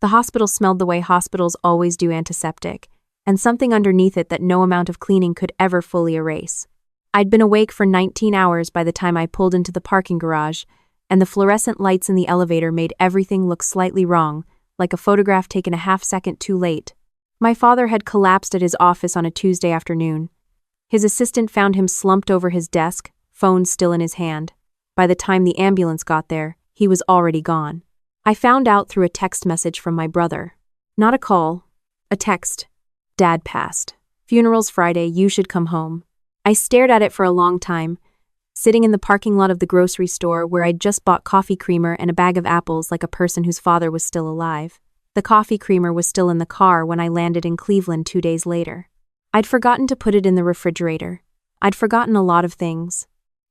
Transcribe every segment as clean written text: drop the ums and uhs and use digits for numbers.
The hospital smelled the way hospitals always do, antiseptic, and something underneath it that no amount of cleaning could ever fully erase. I'd been awake for 19 hours by the time I pulled into the parking garage, and the fluorescent lights in the elevator made everything look slightly wrong, like a photograph taken a half-second too late. My father had collapsed at his office on a Tuesday afternoon. His assistant found him slumped over his desk, phone still in his hand. By the time the ambulance got there, he was already gone. I found out through a text message from my brother. Not a call, a text. Dad passed. Funeral's Friday, you should come home. I stared at it for a long time, sitting in the parking lot of the grocery store where I'd just bought coffee creamer and a bag of apples like a person whose father was still alive. The coffee creamer was still in the car when I landed in Cleveland 2 days later. I'd forgotten to put it in the refrigerator. I'd forgotten a lot of things.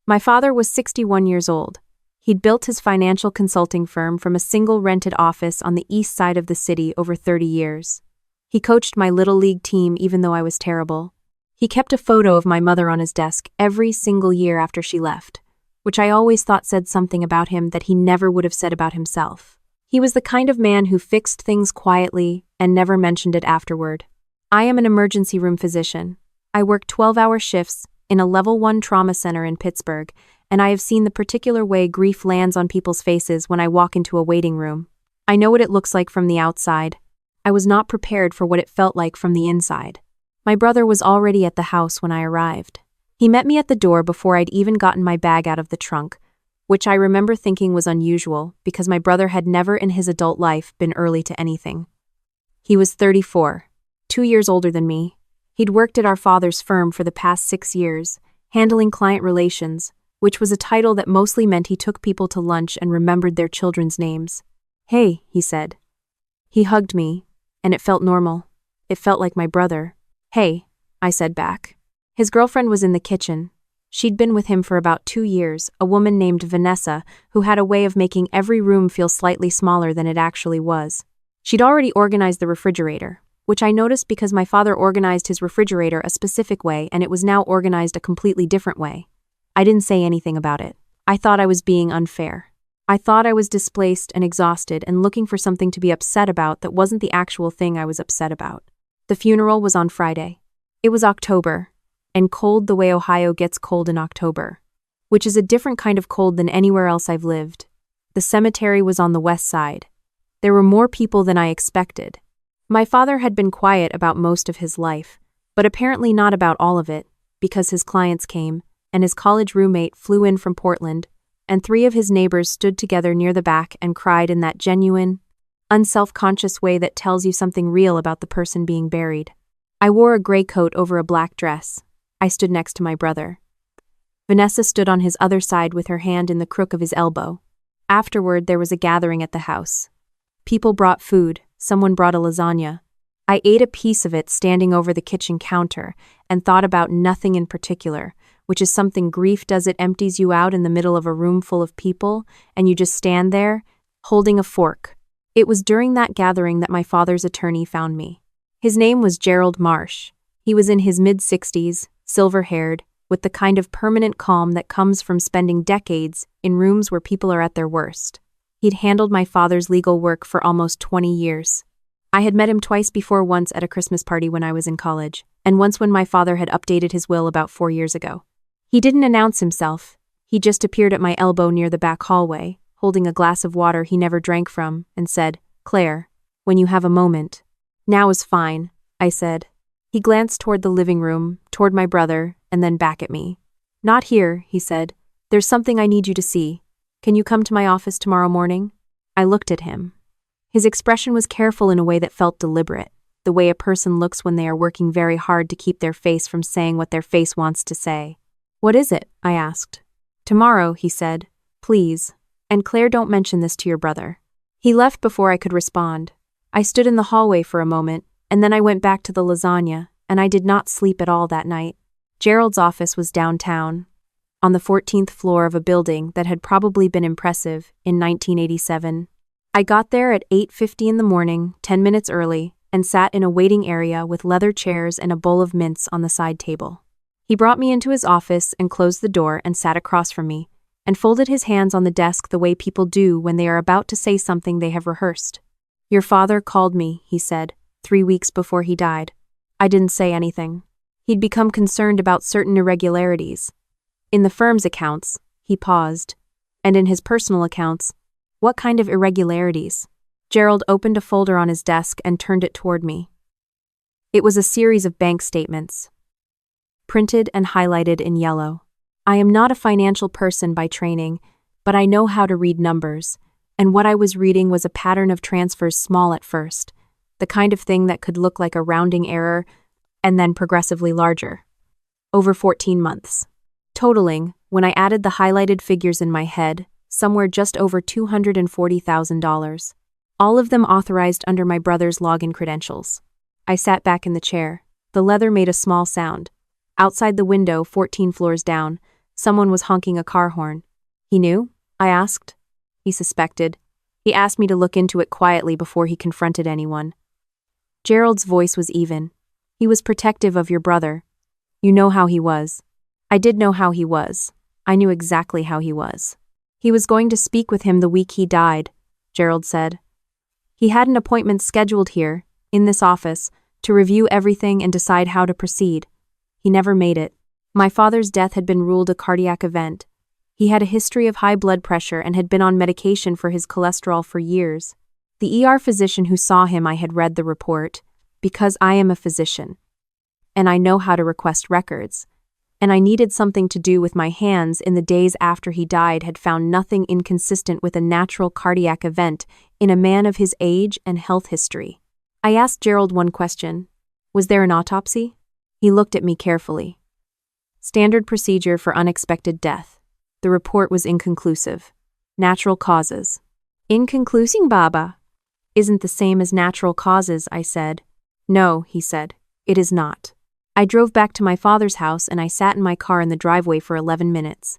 My father was 61 years old. He'd built his financial consulting firm from a single rented office on the east side of the city over 30 years. He coached my little league team even though I was terrible. He kept a photo of my mother on his desk every single year after she left, which I always thought said something about him that he never would have said about himself. He was the kind of man who fixed things quietly and never mentioned it afterward. I am an emergency room physician. I work 12-hour shifts in a level 1 trauma center in Pittsburgh, and I have seen the particular way grief lands on people's faces when I walk into a waiting room. I know what it looks like from the outside. I was not prepared for what it felt like from the inside. My brother was already at the house when I arrived. He met me at the door before I'd even gotten my bag out of the trunk, which I remember thinking was unusual because my brother had never in his adult life been early to anything. He was 34, 2 years older than me. He'd worked at our father's firm for the past 6 years, handling client relations, which was a title that mostly meant he took people to lunch and remembered their children's names. "Hey," he said. He hugged me, and it felt normal. It felt like my brother. "Hey," I said back. His girlfriend was in the kitchen. She'd been with him for about 2 years, a woman named Vanessa, who had a way of making every room feel slightly smaller than it actually was. She'd already organized the refrigerator, which I noticed because my father organized his refrigerator a specific way and it was now organized a completely different way. I didn't say anything about it. I thought I was being unfair. I thought I was displaced and exhausted and looking for something to be upset about that wasn't the actual thing I was upset about. The funeral was on Friday. It was October, and cold the way Ohio gets cold in October, which is a different kind of cold than anywhere else I've lived. The cemetery was on the west side. There were more people than I expected. My father had been quiet about most of his life, but apparently not about all of it, because his clients came, and his college roommate flew in from Portland, and 3 of his neighbors stood together near the back and cried in that genuine, unself-conscious way that tells you something real about the person being buried. I wore a gray coat over a black dress. I stood next to my brother. Vanessa stood on his other side with her hand in the crook of his elbow. Afterward, there was a gathering at the house. People brought food. Someone brought a lasagna. I ate a piece of it standing over the kitchen counter and thought about nothing in particular, which is something grief does. It empties you out in the middle of a room full of people, and you just stand there, holding a fork. It was during that gathering that my father's attorney found me. His name was Gerald Marsh. He was in his mid-60s, silver-haired, with the kind of permanent calm that comes from spending decades in rooms where people are at their worst. He'd handled my father's legal work for almost 20 years. I had met him twice before, once at a Christmas party when I was in college, and once when my father had updated his will about 4 years ago. He didn't announce himself. He just appeared at my elbow near the back hallway, holding a glass of water he never drank from, and said, "Claire, when you have a moment." "Now is fine," I said. He glanced toward the living room, toward my brother, and then back at me. "Not here," he said. "There's something I need you to see. Can you come to my office tomorrow morning?" I looked at him. His expression was careful in a way that felt deliberate, the way a person looks when they are working very hard to keep their face from saying what their face wants to say. "What is it?" I asked. "Tomorrow," he said. "Please. And Claire, don't mention this to your brother." He left before I could respond. I stood in the hallway for a moment, and then I went back to the lasagna, and I did not sleep at all that night. Gerald's office was downtown, on the 14th floor of a building that had probably been impressive in 1987. I got there at 8:50 in the morning, 10 minutes early, and sat in a waiting area with leather chairs and a bowl of mints on the side table. He brought me into his office and closed the door and sat across from me, and folded his hands on the desk the way people do when they are about to say something they have rehearsed. Your father called me, he said, 3 weeks before he died. I didn't say anything. He'd become concerned about certain irregularities. In the firm's accounts, he paused. And in his personal accounts, what kind of irregularities? Gerald opened a folder on his desk and turned it toward me. It was a series of bank statements, printed and highlighted in yellow. I am not a financial person by training, but I know how to read numbers, and what I was reading was a pattern of transfers small at first, the kind of thing that could look like a rounding error and then progressively larger. Over 14 months. Totaling, when I added the highlighted figures in my head, somewhere just over $240,000. All of them authorized under my brother's login credentials. I sat back in the chair. The leather made a small sound. Outside the window, 14 floors down, someone was honking a car horn. He knew? I asked. He suspected. He asked me to look into it quietly before he confronted anyone. Gerald's voice was even. He was protective of your brother. You know how he was. I did know how he was. I knew exactly how he was. He was going to speak with him the week he died, Gerald said. He had an appointment scheduled here, in this office, to review everything and decide how to proceed. He never made it. My father's death had been ruled a cardiac event. He had a history of high blood pressure and had been on medication for his cholesterol for years. The ER physician who saw him, I had read the report, because I am a physician. And I know how to request records. And I needed something to do with my hands in the days after he died had found nothing inconsistent with a natural cardiac event in a man of his age and health history. I asked Gerald one question. Was there an autopsy? He looked at me carefully. Standard procedure for unexpected death. The report was inconclusive. Natural causes. Inconclusive, Baba? Isn't the same as natural causes, I said. No, he said. It is not. I drove back to my father's house and I sat in my car in the driveway for 11 minutes.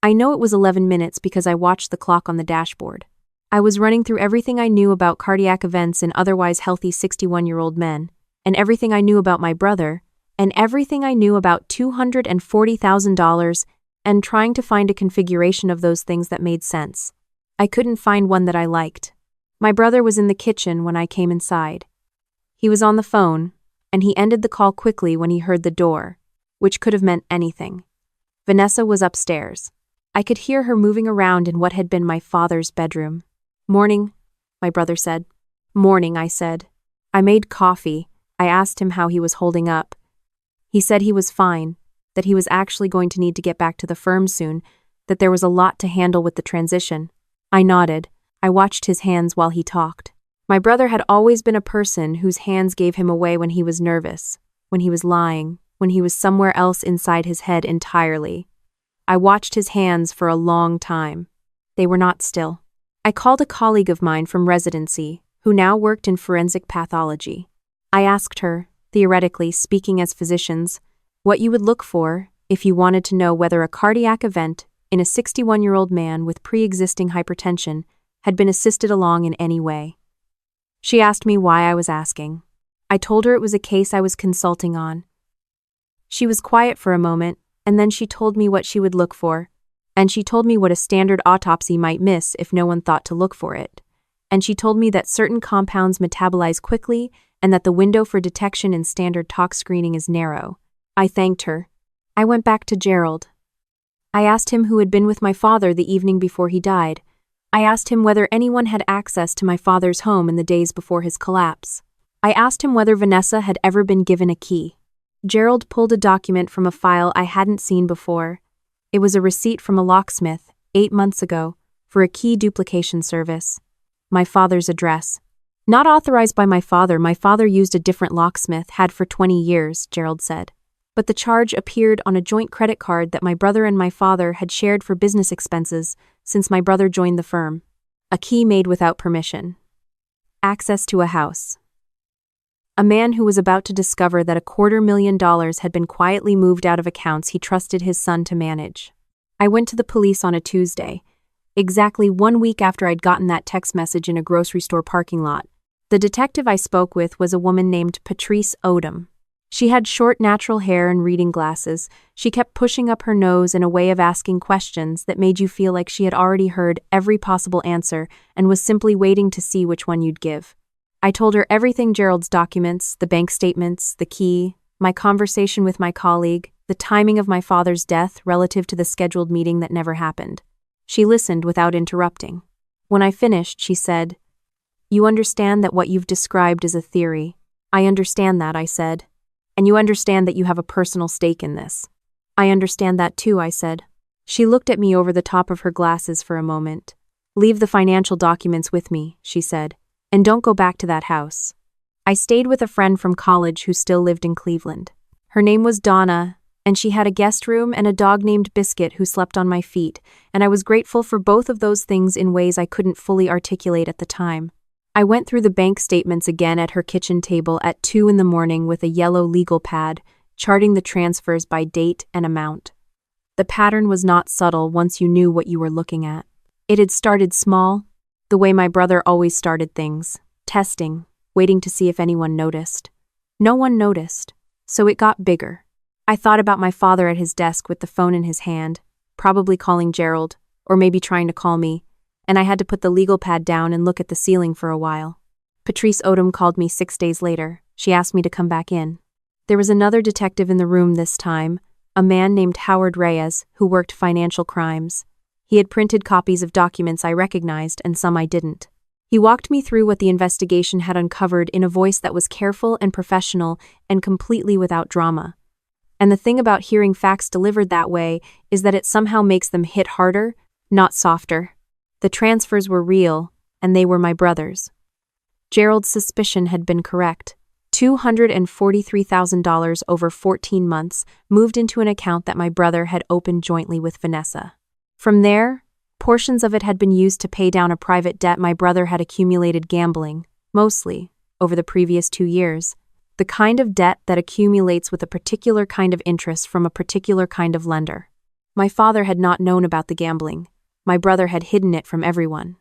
I know it was 11 minutes because I watched the clock on the dashboard. I was running through everything I knew about cardiac events in otherwise healthy 61-year-old men, and everything I knew about my brother, and everything I knew about $240,000, and trying to find a configuration of those things that made sense. I couldn't find one that I liked. My brother was in the kitchen when I came inside. He was on the phone, and he ended the call quickly when he heard the door, which could have meant anything. Vanessa was upstairs. I could hear her moving around in what had been my father's bedroom. Morning, my brother said. Morning, I said. I made coffee. I asked him how he was holding up. He said he was fine, that he was actually going to need to get back to the firm soon, that there was a lot to handle with the transition. I nodded. I watched his hands while he talked. My brother had always been a person whose hands gave him away when he was nervous, when he was lying, when he was somewhere else inside his head entirely. I watched his hands for a long time. They were not still. I called a colleague of mine from residency, who now worked in forensic pathology. I asked her, theoretically speaking as physicians, what you would look for if you wanted to know whether a cardiac event in a 61-year-old man with pre-existing hypertension had been assisted along in any way. She asked me why I was asking. I told her it was a case I was consulting on. She was quiet for a moment, and then she told me what she would look for, and she told me what a standard autopsy might miss if no one thought to look for it, and she told me that certain compounds metabolize quickly and that the window for detection in standard tox screening is narrow. I thanked her. I went back to Gerald. I asked him who had been with my father the evening before he died. I asked him whether anyone had access to my father's home in the days before his collapse. I asked him whether Vanessa had ever been given a key. Gerald pulled a document from a file I hadn't seen before. It was a receipt from a locksmith, 8 months ago, for a key duplication service. My father's address. Not authorized by my father used a different locksmith, had for 20 years, Gerald said. But the charge appeared on a joint credit card that my brother and my father had shared for business expenses since my brother joined the firm. A key made without permission. Access to a house. A man who was about to discover that $250,000 had been quietly moved out of accounts he trusted his son to manage. I went to the police on a Tuesday, exactly 1 week after I'd gotten that text message in a grocery store parking lot. The detective I spoke with was a woman named Patrice Odom. She had short natural hair and reading glasses. She kept pushing up her nose in a way of asking questions that made you feel like she had already heard every possible answer and was simply waiting to see which one you'd give. I told her everything: Gerald's documents, the bank statements, the key, my conversation with my colleague, the timing of my father's death relative to the scheduled meeting that never happened. She listened without interrupting. When I finished, she said, "You understand that what you've described is a theory." "I understand that," I said. "And you understand that you have a personal stake in this." "I understand that too," I said. She looked at me over the top of her glasses for a moment. "Leave the financial documents with me," she said, "and don't go back to that house." I stayed with a friend from college who still lived in Cleveland. Her name was Donna, and she had a guest room and a dog named Biscuit who slept on my feet, and I was grateful for both of those things in ways I couldn't fully articulate at the time. I went through the bank statements again at her kitchen table at 2 in the morning with a yellow legal pad, charting the transfers by date and amount. The pattern was not subtle once you knew what you were looking at. It had started small, the way my brother always started things, testing, waiting to see if anyone noticed. No one noticed, so it got bigger. I thought about my father at his desk with the phone in his hand, probably calling Gerald, or maybe trying to call me, and I had to put the legal pad down and look at the ceiling for a while. Patrice Odom called me 6 days later. She asked me to come back in. There was another detective in the room this time, a man named Howard Reyes, who worked financial crimes. He had printed copies of documents I recognized and some I didn't. He walked me through what the investigation had uncovered in a voice that was careful and professional and completely without drama. And the thing about hearing facts delivered that way is that it somehow makes them hit harder, not softer. The transfers were real, and they were my brother's. Gerald's suspicion had been correct. $243,000 over 14 months moved into an account that my brother had opened jointly with Vanessa. From there, portions of it had been used to pay down a private debt my brother had accumulated gambling, mostly, over the previous 2 years. The kind of debt that accumulates with a particular kind of interest from a particular kind of lender. My father had not known about the gambling. My brother had hidden it from everyone.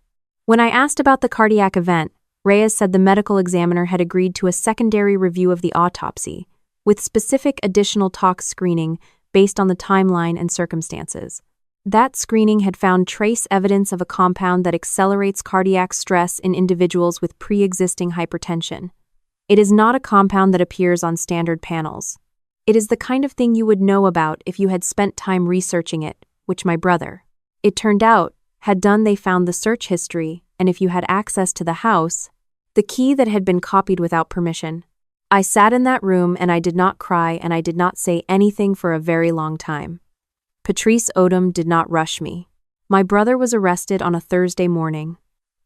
When I asked about the cardiac event, Reyes said the medical examiner had agreed to a secondary review of the autopsy, with specific additional tox screening based on the timeline and circumstances. That screening had found trace evidence of a compound that accelerates cardiac stress in individuals with pre-existing hypertension. It is not a compound that appears on standard panels. It is the kind of thing you would know about if you had spent time researching it, which my brother, it turned out, had done. They found the search history, and if you had access to the house, the key that had been copied without permission. I sat in that room and I did not cry and I did not say anything for a very long time. Patrice Odom did not rush me. My brother was arrested on a Thursday morning.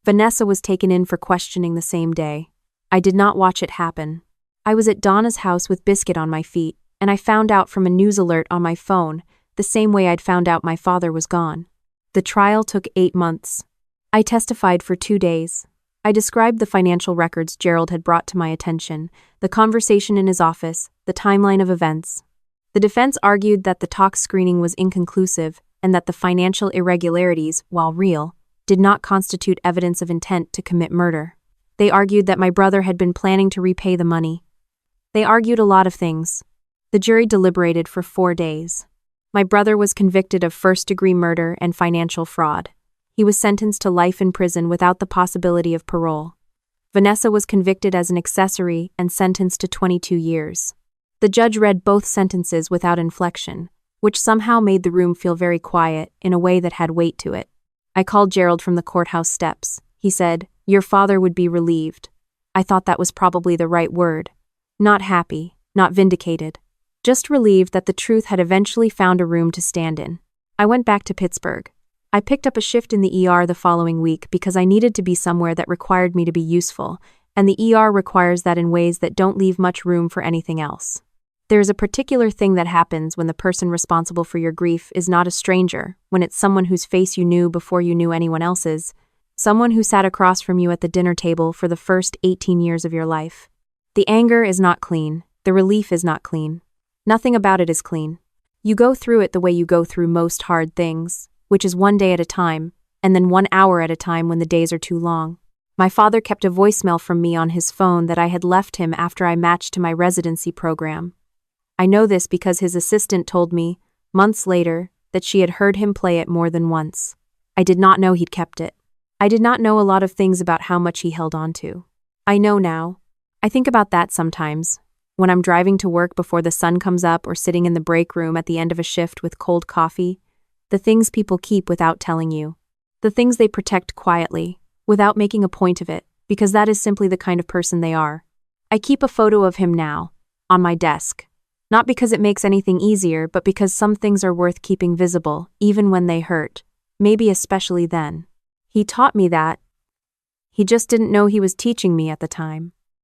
Vanessa was taken in for questioning the same day. I did not watch it happen. I was at Donna's house with Biscuit on my feet, and I found out from a news alert on my phone, the same way I'd found out my father was gone. The trial took 8 months. I testified for 2 days. I described the financial records Gerald had brought to my attention, the conversation in his office, the timeline of events. The defense argued that the tox screening was inconclusive and that the financial irregularities, while real, did not constitute evidence of intent to commit murder. They argued that my brother had been planning to repay the money. They argued a lot of things. The jury deliberated for 4 days. My brother was convicted of first-degree murder and financial fraud. He was sentenced to life in prison without the possibility of parole. Vanessa was convicted as an accessory and sentenced to 22 years. The judge read both sentences without inflection, which somehow made the room feel very quiet in a way that had weight to it. I called Gerald from the courthouse steps. He said, "Your father would be relieved." I thought that was probably the right word. Not happy, not vindicated. Just relieved that the truth had eventually found a room to stand in. I went back to Pittsburgh. I picked up a shift in the ER the following week because I needed to be somewhere that required me to be useful, and the ER requires that in ways that don't leave much room for anything else. There is a particular thing that happens when the person responsible for your grief is not a stranger, when it's someone whose face you knew before you knew anyone else's, someone who sat across from you at the dinner table for the first 18 years of your life. The anger is not clean, the relief is not clean. Nothing about it is clean. You go through it the way you go through most hard things, which is 1 day at a time, and then 1 hour at a time when the days are too long. My father kept a voicemail from me on his phone that I had left him after I matched to my residency program. I know this because his assistant told me, months later, that she had heard him play it more than once. I did not know he'd kept it. I did not know a lot of things about how much he held on to. I know now. I think about that sometimes, when I'm driving to work before the sun comes up or sitting in the break room at the end of a shift with cold coffee, the things people keep without telling you, the things they protect quietly, without making a point of it, because that is simply the kind of person they are. I keep a photo of him now, on my desk. Not because it makes anything easier, but because some things are worth keeping visible, even when they hurt, maybe especially then. He taught me that. He just didn't know he was teaching me at the time.